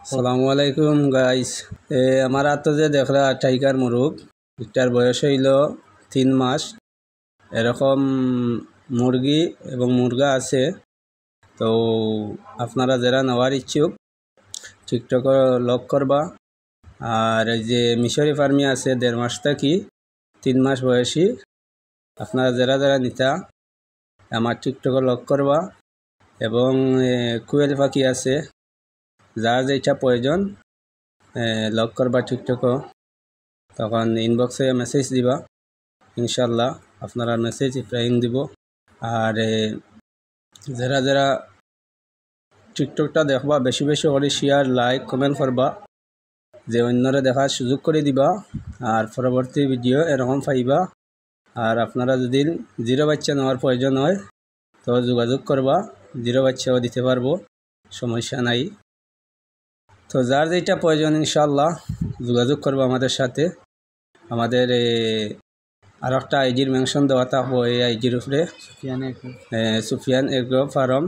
আসসালামু আলাইকুম গাইস। আমার তো যে দেখরা টাইগার মুরগ, এটার বয়স হইল 3 মাস। এরকম মুরগি এবং মুরগা আছে। তো আপনারা যারা নেওয়ার ইচ্ছুক টিকটক লক করবা। আর এই যে মিশরি ফার্মি আছে 1.5 মাস থেকে 3 মাস বয়সী, আপনারা যারা যারা নিতা আমার টিকটক লক করবা। এবং কুয়েল পাখি আছে, যার যেটা প্রয়োজন লক করবা টিকটক, তখন ইনবক্সে মেসেজ দিবা, ইনশাল্লাহ আপনারা মেসেজ রিপ্লাইং দিব। আর যারা যারা টিকটকটা দেখবা বেশি বেশি করে শেয়ার লাইক কমেন্ট করবা, যে অন্যরা দেখার সুযোগ করে দিবা। আর পরবর্তী ভিডিও এরকম পাইবা। আর আপনারা যদি 0 বাচ্চা নেওয়ার প্রয়োজন হয় তো যোগাযোগ করবা, 0 বাচ্চাও দিতে পারবো, সমস্যা নাই। তো যার যেটা প্রয়োজন ইনশাল্লাহ যোগাযোগ করবো আমাদের সাথে। আমাদের আর একটা আইডির মেনশন দেওয়া থাকবো, এই আইডির উপরে সুফিয়ান এগ্রো ফার্ম।